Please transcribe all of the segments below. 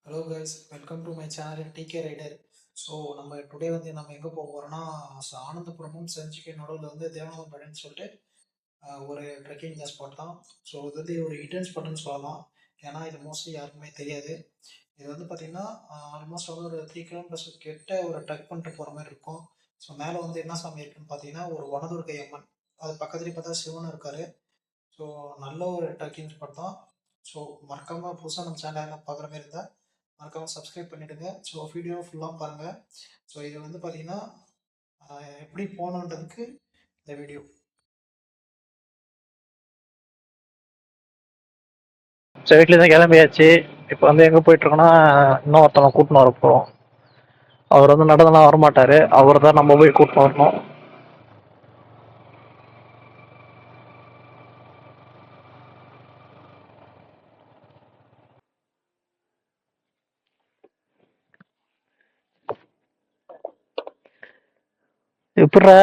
Hello guys, welcome to my channel D K rider. So நம்ம today நம்ம எங்கே போக போகிறோம்னா, ஆனந்தபுரமும் செஞ்சிக்கு நடுவில் தேவநாதம் பழனின்னு சொல்லிட்டு ஒரு ட்ரெக்கிங் ஸ்பாட் தான். ஸோ இது ஒரு ஹிடன் ஸ்பாட்னு சொல்லலாம். ஏன்னா இது மோஸ்ட்லி யாருக்குமே தெரியாது. இது பார்த்தீங்கன்னா ஆல்மோஸ்ட் ஒரு 3 கிலோமீட்டர்ஸ் கிட்ட ஒரு ட்ரெக் பண்ணிட்டு போகிற மாதிரி இருக்கும். ஸோ மேலே என்ன சாமி இருக்குன்னு பார்த்தீங்கன்னா ஒரு வனதுர்க்கை அம்மன், அது பக்கத்துலேயே பார்த்தா சிவன் இருக்காரு. ஸோ நல்ல ஒரு ட்ரெக்கிங் ஸ்பாட் தான். ஸோ மறக்காமல் புதுசாக நம்ம சேனலில் பார்க்குற மாதிரி இருந்தால் மறக்காமல் சப்ஸ்கிரைப் பண்ணிவிடுங்க. ஸோ வீடியோ ஃபுல்லாக பாருங்கள். ஸோ இது பார்த்தீங்கன்னா எப்படி போகணுன்றதுக்கு இந்த வீடியோ. சரி, வீட்டில் தான் கிளம்பியாச்சு. இப்போ எங்கே போயிட்டுருக்கோன்னா, இன்னும் ஒருத்தவங்க கூட்டின்னு வர போகிறோம். அவர் நடந்தெல்லாம் வரமாட்டார், அவர் தான் நம்ம போய் கூட்டின்னு வரணும். எப்பட்றா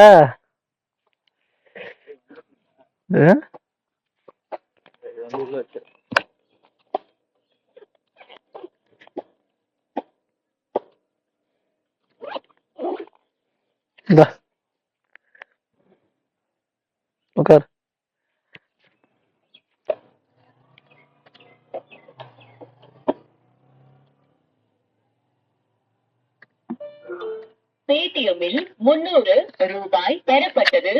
இந்த உட்கார். பேடிஎம்மில் 300 ரூபாய் பெறப்பட்டது.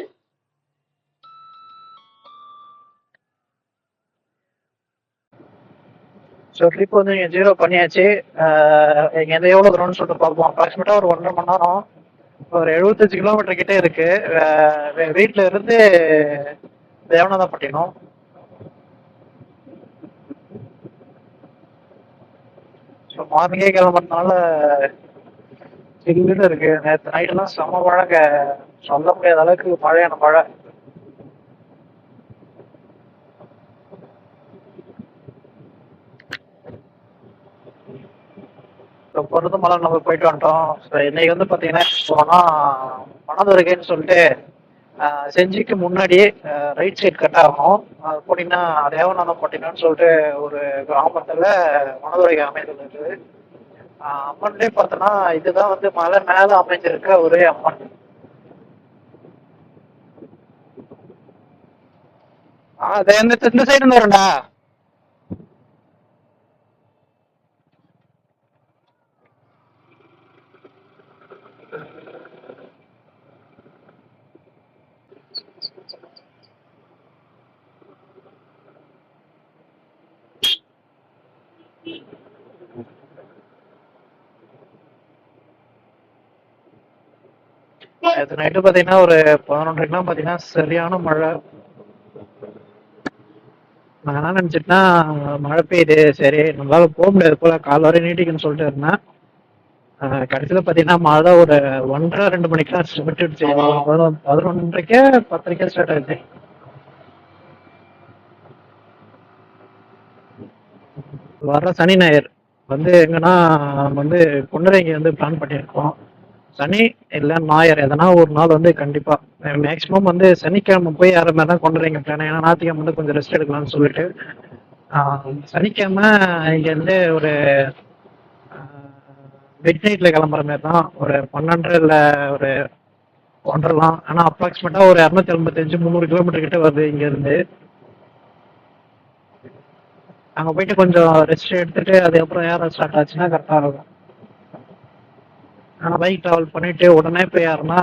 ஸோ ட்ரிப் நீங்கள் ஜீரோ பண்ணியாச்சு. இங்கே எவ்வளோ தூரம்னு சொல்லிட்டு பார்ப்போம். அப்ராக்சிமேட்டாக ஒரு 1.5 மணி நேரம், ஒரு 75 கிலோமீட்டர் கிட்டே இருக்கு. வீட்டில் இருந்து தேவநாதப்பட்டினம். ஸோ மார்னிங்கே கிளம்புறதுனால சில்லுன்னு இருக்கு. நேற்று நைட்டெல்லாம் செம்ம மழைங்க, சொல்ல முடியாத அளவுக்கு மழையான மழை. பொருத்த மலை நம்ம போயிட்டு வந்துட்டோம். இன்னைக்கு பார்த்தீங்கன்னா போனால் மணதுரைக்குன்னு சொல்லிட்டு செஞ்சிக்கு முன்னாடியே ரைட் சைட் கட் ஆகும். போனீங்கன்னா தேவநாதம் பட்டினம்னு சொல்லிட்டு ஒரு கிராமத்தில் மணதுரைக்கு அமைந்துள்ளது. அம்மன்லேயே பார்த்தோன்னா இதுதான் மலை மேலே அமைஞ்சிருக்க ஒரே அம்மன். அது இந்த சைடு இருந்து வரும்டா. நேற்று நைட்டு பார்த்தீங்கன்னா ஒரு 11:30 பார்த்தீங்கன்னா சரியான மழை. நான் என்ன நினச்சிட்டேன்னா, மழை பெய்யுது, சரி நம்மளால போக முடியாது போல, கால் வரை நீட்டிக்குன்னு சொல்லிட்டு இருந்தேன். கடைசியில் பார்த்தீங்கன்னா மழை ஒரு 1:30-2 மணிக்கெல்லாம் விட்டுடுச்சு. 11:30 10:30 ஸ்டார்ட் ஆயிடுச்சு. வர சனி ஞாயிறு எங்கன்னா பொன்னரங்கி பிளான் பண்ணியிருக்கோம். சனி இல்லை ஞாயிறு எதனா ஒரு நாள் கண்டிப்பா மேக்சிமம் சனிக்கிழமை போய் யார மாதிரி தான் கொண்டுறீங்க பிளான். ஏன்னா ஞாயிற்றுக்கிழமை கொஞ்சம் ரெஸ்ட் எடுக்கலாம்னு சொல்லிட்டு சனிக்கிழமை இங்கேருந்து ஒரு மிட் நைட்ல கிளம்புற மாதிரி தான். ஒரு 12 இல்லை ஒரு 1:30. ஆனால் அப்ராக்சிமேட்டா ஒரு 285-300 கிலோமீட்டர் கிட்ட வருது இங்கேருந்து. அங்கே போயிட்டு கொஞ்சம் ரெஸ்ட் எடுத்துட்டு அதுக்கப்புறம் ஏற ஸ்டார்ட் ஆச்சுன்னா கரெக்டாக இருக்கும். ஆனால் பைக் ட்ராவல் பண்ணிட்டு உடனே போய் யாருன்னா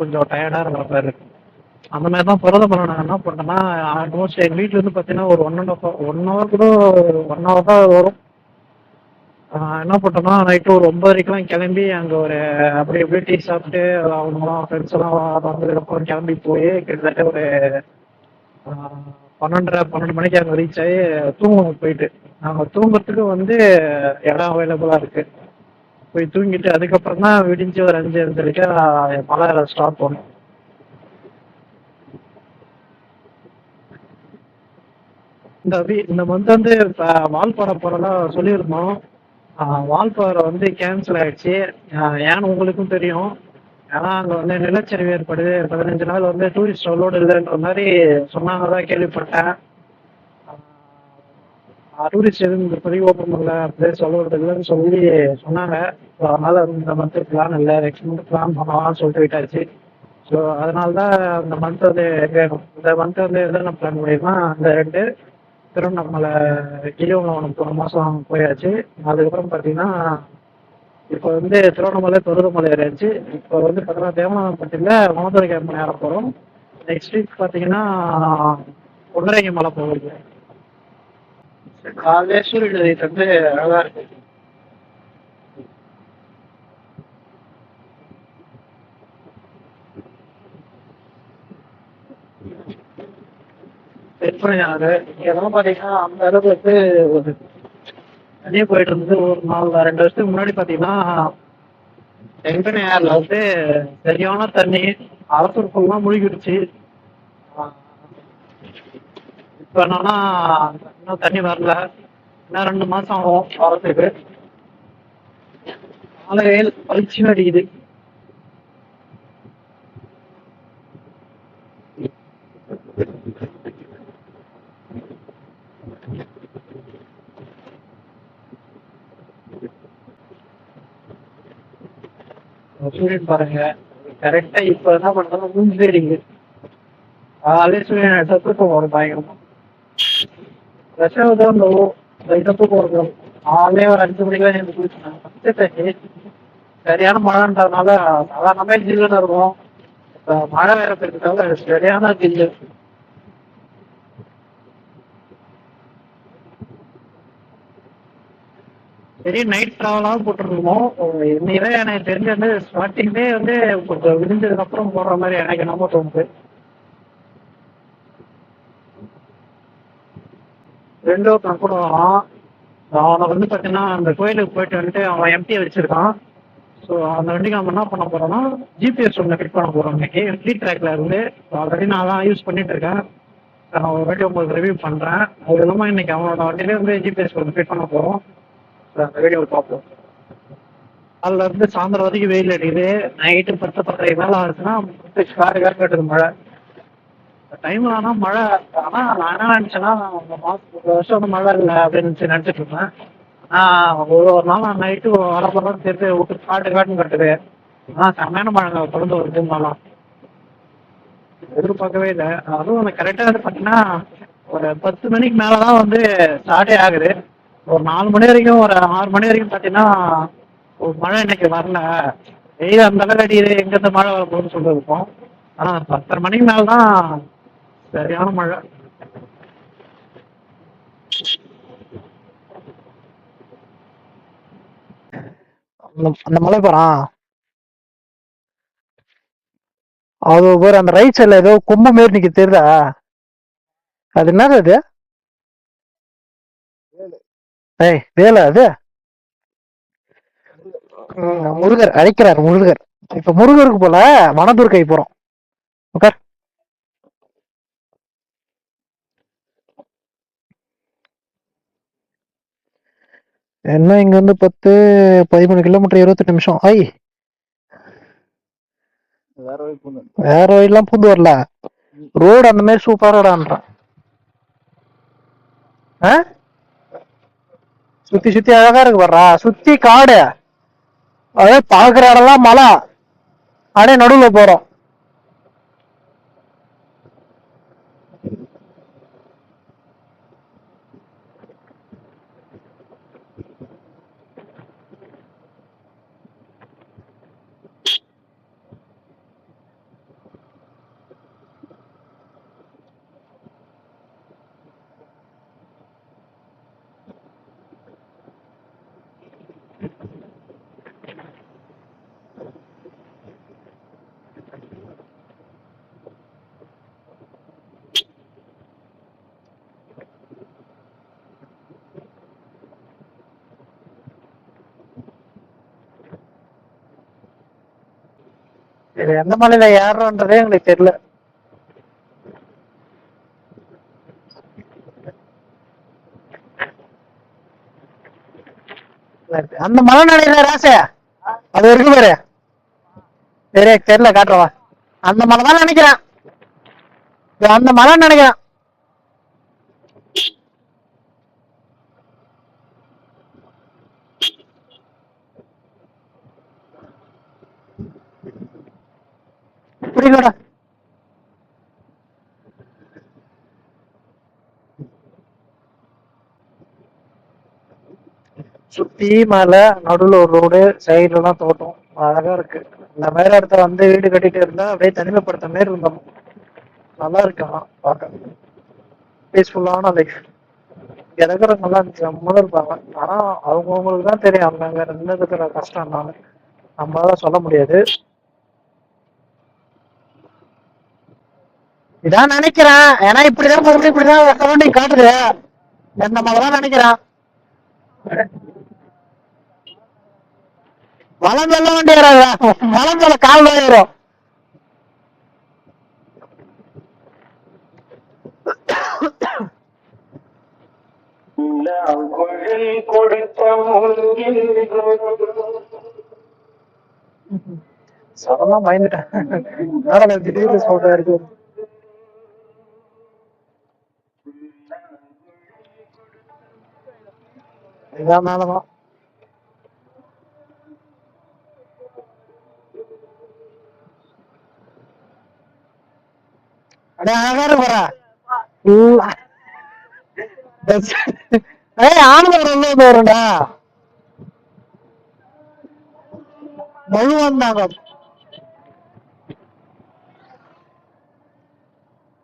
கொஞ்சம் டயர்டாக இருக்கிற மாதிரி இருக்கு. அந்த மாதிரி தான் பரவாயில்ல. நான் என்ன பண்ணேன்னா, ஆல்மோஸ்ட் எங்கள் வீட்டிலேருந்து பார்த்தீங்கன்னா ஒரு 1.5 கூட 1 ஹவர் தான் வரும். என்ன பண்ணோம்னா நைட்டு ஒரு 9:30 கிளம்பி அங்கே ஒரு அப்படி அப்படியே டீ சாப்பிட்டு அவங்களாம் ஃப்ரெண்ட்ஸ் எல்லாம் வந்ததுக்கப்புறம் கிளம்பி போய் கிட்டத்தட்ட ஒரு 12 மணிக்கு அங்கே ரீச் ஆகி தூங்கணும். போயிட்டு நாங்கள் தூங்குறதுக்கு இடம் அவைலபிளாக இருக்கு. போய் தூங்கிட்டு அதுக்கப்புறம் தான் விடிஞ்சு ஒரு 5:30 மலை ஸ்டார்ட் பண்ணோம். இந்த மந்த் வால்பாறை போறதா சொல்லியிருந்தோம். வால்பாறை கேன்சல் ஆயிடுச்சு. ஏன்னு உங்களுக்கும் தெரியும். ஏன்னா அங்கே நிலச்சரிவு ஏற்படுது. 15 நாள் டூரிஸ்ட் அலோடு இல்லைன்ற மாதிரி சொன்னாங்கதான் கேள்விப்பட்டேன். டூரிஸ்ட் எதுவும் இப்போதைக்கு ஓப்பன் பண்ணல அப்படியே சொல்லுறதுக்குன்னு சொல்லி சொன்னாங்க. ஸோ அதனால இந்த மந்த் பிளான் இல்லை, நெக்ஸ்ட் மந்த் பிளான் பண்ணலாம்னு சொல்லிட்டு விட்டாச்சு. ஸோ அதனால தான் இந்த மந்த் வந்து வேணும். இந்த மந்த் வந்து என்னென்ன பிளான் பண்ணியிருக்கோம், அந்த 2 திருவண்ணாமலை கிரிவலம் போன மாதம் போயாச்சு. அதுக்கப்புறம் பார்த்தீங்கன்னா இப்போ வந்து திருவண்ணாமலை பருவமலை ஏறியாச்சு. இப்போ வந்து பார்த்தீங்கன்னா தேவனாம்பட்டியில் மனதுரை கேம்ப் ஏற போகிறோம். நெக்ஸ்ட் வீக் பார்த்தீங்கன்னா பொன்னரங்கி மலை போகுது. காலையிலே சூரியன் உதயத்து வந்து அழகா இருக்கு. விற்பனையானது இதெல்லாம் பார்த்தீங்கன்னா அந்த அளவுக்கு வந்து ஒரு தண்ணியே போயிட்டு இருந்தது. ஒரு 2 வருஷத்துக்கு முன்னாடி பார்த்தீங்கன்னா வெங்கடனை ஏரில் வந்து சரியான தண்ணி, அரசூர் ஃபுல்லாக முழுகிடுச்சு. இப்போ என்னன்னா இன்னும் தண்ணி வரல, இன்னும் 2 மாதம் ஆகும் வரத்துக்கு. மழை வெயில் பளிச்சுன்னு அடிக்குது. சூரியன் பாருங்க கரெக்டா இப்ப என்ன பண்றது, மூஞ்சி அடிக்குது. காலையிலே சூரியன் தூக்கம் வரும் பயங்கரமா. விஷம் தான் லைட்டா தூக்கம் வரும். காலையிலே ஒரு 5 மணிக்கெல்லாம் எனக்கு குளிச்சுனாங்க. ஃபர்ஸ்ட் தண்ணி சரியான மழைன்றதுனால சாதாரணமே ஜில்லுன்னு இருக்கும். இப்போ மழை வேற பெய்யறதுனால சரியான ஜில்லு. பெரிய நைட் ட்ராவலாக போட்டுருக்கோம். இன்னைக்கு எனக்கு தெரிஞ்ச வந்து ஸ்டார்டிங்லேயே வந்து கொஞ்சம் விரிஞ்சதுக்கு அப்புறம் போடுற மாதிரி எனக்கு என்னமோ தோணுது. 2 ஒருத்தன் கூட வரான். அவனை வந்து பார்த்தீங்கன்னா அந்த கோயிலுக்கு போயிட்டு வந்துட்டு அவன் எம்டியை வச்சிருக்கான். ஸோ அந்த வண்டிக்கு நம்ம என்ன பண்ண போறோம்னா ஜிபிஎஸ் ஒன்று ஃபிட் பண்ண போறோம். இன்னைக்கு ஃப்ரீ ட்ராக்ல இருந்து ஆல்ரெடி நான் தான் யூஸ் பண்ணிட்டு இருக்கேன். நான் ஒரு வாட்டி உங்களுக்கு ரிவ்யூ பண்றேன். அது இல்லாமல் இன்னைக்கு அவனோட வண்டியிலே வந்து ஜிபிஎஸ் ஒன்று ஃபிட் பண்ண போறோம். அந்த வீடியோவில் பார்ப்போம். அதில் இருந்து சாயந்தரம் வரைக்கும் வெயில் அடிக்குது. நைட்டு 10-10:30 மேலே ஆச்சுன்னா காடு கட்டுது மழை. டைம் ஆனால் மழை. ஆனால் நான் என்ன நினச்சேன்னா இந்த மாதம் வருஷம் வந்து மழை இல்லை அப்படின்னு நினச்சிட்டு இருந்தேன். ஒரு நாள் நான் நைட்டு வரப்போதான் தெரிஞ்சு விட்டு காட்டுன்னு கட்டுது. ஆனால் செம்மையான மழைங்க தொடர்ந்து ஒரு 3 நாளாக எதிர்பார்க்கவே இல்லை. அதுவும் அந்த கரெக்டாக வந்து பார்த்தீங்கன்னா ஒரு 10 மணிக்கு மேலே தான் வந்து ஸ்டார்டே ஆகுது. ஒரு 4 மணி வரைக்கும், ஒரு 6 மணி வரைக்கும் பார்த்தீங்கன்னா ஒரு மழை இன்னைக்கு வரல. வெயில் அந்த அளவுக்கு அடிக்குது, எங்கேருந்து மழை வரப்போகுதுன்னு சொல்லிட்டு இருக்கோம். ஆனால் 10:30 மணிக்கு மேலே தான் சரியான மழை. அந்த மலை போறான் அது ஒரு அந்த ரைட் சைட்ல ஏதோ கொம்பு மாரி நிக்க தெரியுதா? அது என்னது அது? ஏய் வேலை அது. முருகர் அழைக்கிறார் முருகர். இப்ப முருகருக்கு போல வனதுர்க்கை போறோம். உட்கார். என்ன இங்க வந்து 10-13 கிலோமீட்டர் 28 நிமிஷம். ஐ வேற வழியெல்லாம் பூந்து வரல. ரோடு அந்த மாதிரி சூப்பராடான்றான். சுத்தி சுத்தி அழகா இருக்கு வர்றா. சுத்தி காடு, அதே பாக்குற இடம்லாம் மலை. அப்படியே நடுவுல போறோம். இது எந்த மலையில ஏறோன்றதே எங்களுக்கு தெரியல. அந்த மலை நினைக்கிற ராச அது இருக்கு பாரு. சரி தெரியல காட்டுறவா. அந்த மலை தான் நினைக்கிறேன். அந்த மலை நினைக்கிறேன். Very good. சுத்தி மலை, நடுவுல ஒரு ரோடு, சைடுல எல்லாம் தோட்டம், அழகா இருக்கு. இந்த மாதிரி இடத்துல வந்து வீடு கட்டிட்டு இருந்தா அப்படியே தனிமைப்படுத்த மாதிரி இருந்தோம். நல்லா இருக்கு. ஆனா பார்க்க பீஸ்ஃபுல்லான லைஃப். இருக்கிறவங்க நல்லா நம்மளும் இருப்பாங்க. ஆனா அவங்கவுங்களுக்கு தான் தெரியும் அவங்க அங்க இருந்ததுக்கிற கஷ்டம் என்னன்னு. நம்மளால சொல்ல முடியாது. இதான் நினைக்கிறேன். ஏன்னா இப்படிதான் பொருள் இப்படிதான் சரௌண்டிங் காட்டுது. என்ன மாதிரிதான் நினைக்கிறேன். மலம் வெள்ள வண்டி ஏறாதா? மலம் மேல கால் தான் ஏறும். அதெல்லாம் பயந்துட்டேன். திடீர்னு சொல்றா இருக்கு. இதான் மேலதான். அப்படியே அழகா போறா. ஏய் ஆனந்தம் வரும்டா. முழு வந்தாங்க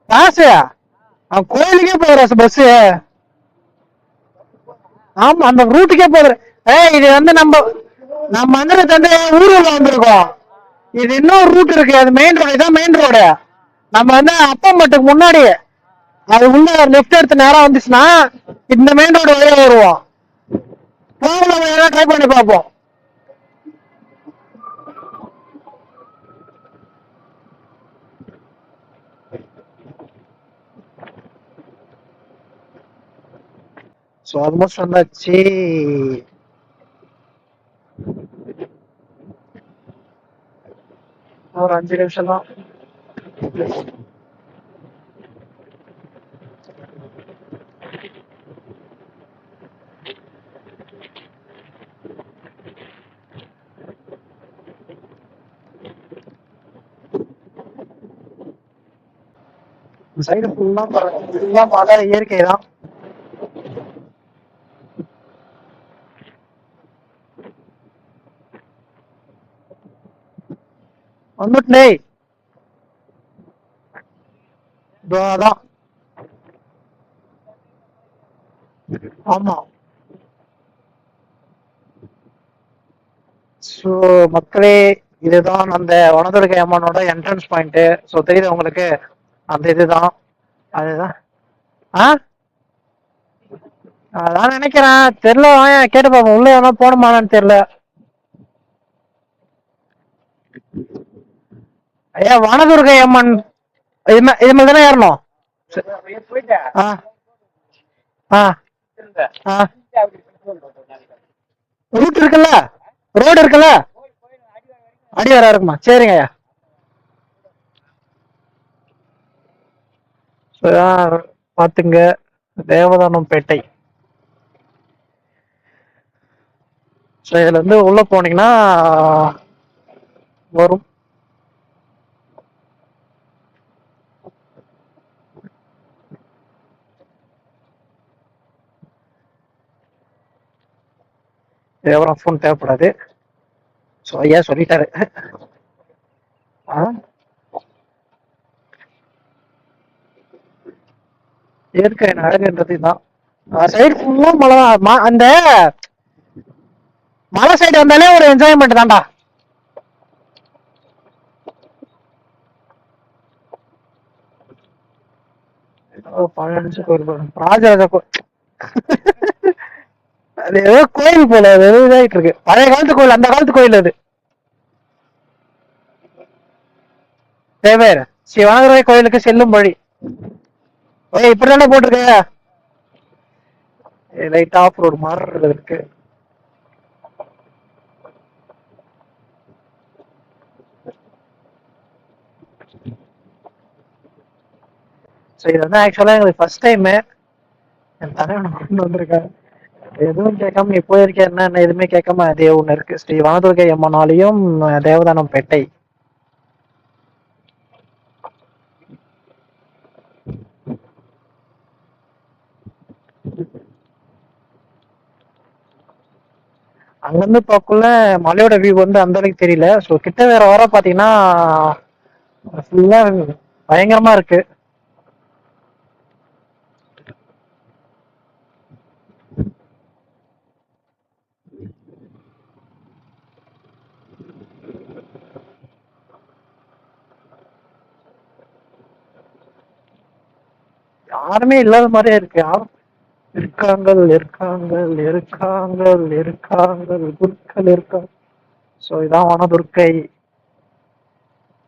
காசு. அவன் கோயிலுக்கே போற பஸ். ஆமா அந்த ரூட்டுக்கே போகுது. இது வந்து நம்ம நம்ம வந்து ஊர்ல வந்திருக்கோம். இது இன்னொரு ரூட் இருக்கு. அது மெயின் ரோடு. இதான் மெயின் ரோடு. நம்ம வந்து அப்பம்பட்டுக்கு முன்னாடி அது உள்ள லெஃப்ட் எடுத்து நேரம் வந்துச்சுன்னா இந்த மெயின் ரோடு வழியா வருவோம். போகல ட்ரை பண்ணி பார்ப்போம். ஸோ ஆல்மோஸ்ட் வந்தாச்சு. ஒரு 5 நிமிஷம் தான். சைடு ஃபுல்லா மழை, இயற்கை தான். வந்துட்டே. அதான். ஆமா. ஸோ மக்களே, இதுதான் அந்த வனதுர்கை அம்மனோட என்ட்ரன்ஸ் பாயிண்ட். ஸோ தெரியுது உங்களுக்கு அந்த இதுதான். அதுதான். அதான் நினைக்கிறேன். தெரியல, கேட்டு பாப்போம். உள்ள எவனா போனமானு தெரியல. ஐயா வனதுர்கை அம்மன் இது மேல தானே ஏறணும். ரூட் இருக்குல்ல, ரோடு இருக்குல்ல, அடிவாரா இருக்குமா? சரிங்க ஐயா. பாத்துங்க, தேவதானம்பேட்டை. இதுல இருந்து உள்ள போனீங்கன்னா வரும். தேவரம் ஃபோன் தேவைப்படாது. ஸோ ஐயா சொல்லிட்டாரு. இயற்கை அழகுன்றது தான். சைடு ஃபுல்லா மழை. அந்த மலை சைடு வந்தாலே ஒரு என்ஜாய்மெண்ட் தான்டா. ராஜராஜா அது ஏதோ கோயில் போல இதாயிட்டு இருக்கு. பழைய காலத்து கோயில், அந்த காலத்து கோயில் அது. தேவையா ஸ்ரீ வனதுர்கை கோயிலுக்கு செல்லும் வழி. இப்படிதானே போட்டிருக்க. லைட் ஆஃப் ரோடு மாதிரி இருக்கு. ஸோ இது வந்து ஆக்சுவலா எங்களுக்கு ஃபர்ஸ்ட் டைம் என் தலைவனை கொண்டு வந்திருக்காரு. எதுவும் கேட்காம நீ போயிருக்க என்ன எதுவுமே கேட்காம அதே ஒண்ணு இருக்கு. ஸ்ரீ வனதுர்கை அம்மன் ஆலயம், தேவதானம்பேட்டை. அங்கிருந்து பார்க்கக்குள்ள மலையோட வியூ வந்து அந்த அளவுக்கு தெரியல. ஸோ கிட்ட வேற வர பாத்தீங்கன்னா ஃபுல்லா பயங்கரமா இருக்கு. யாருமே இல்லாத மாதிரியே இருக்கு. யாரும் இருக்காங்க குருக்கள் இருக்காங்க. ஸோ இதான் வனதுர்க்கை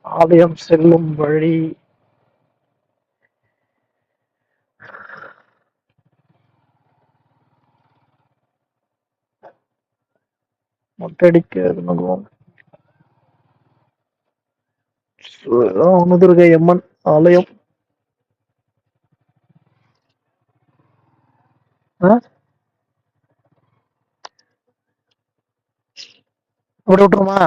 ஆலயம் செல்லும் வழி. மொட்டடிக்க மகுவம். வனதுர்க்கை அம்மன் ஆலயம். அப்படி விட்டுருமா?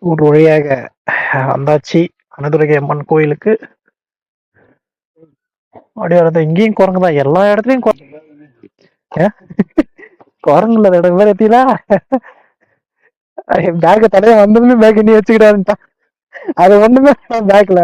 ஒரு வழியாக வந்தாச்சு வனதுர்க்கை அம்மன் கோயிலுக்கு. அப்படியே வரது இங்கேயும் குரங்கு தான், எல்லா இடத்துலயும் குரங்கு இல்லாத இடம் வேற எத்தீங்களா? பேக்க தலைய வந்ததுமே பேக் நீ வச்சுக்கிட்டாருன்ட்டான். அது ஒண்ணுமே பேக்ல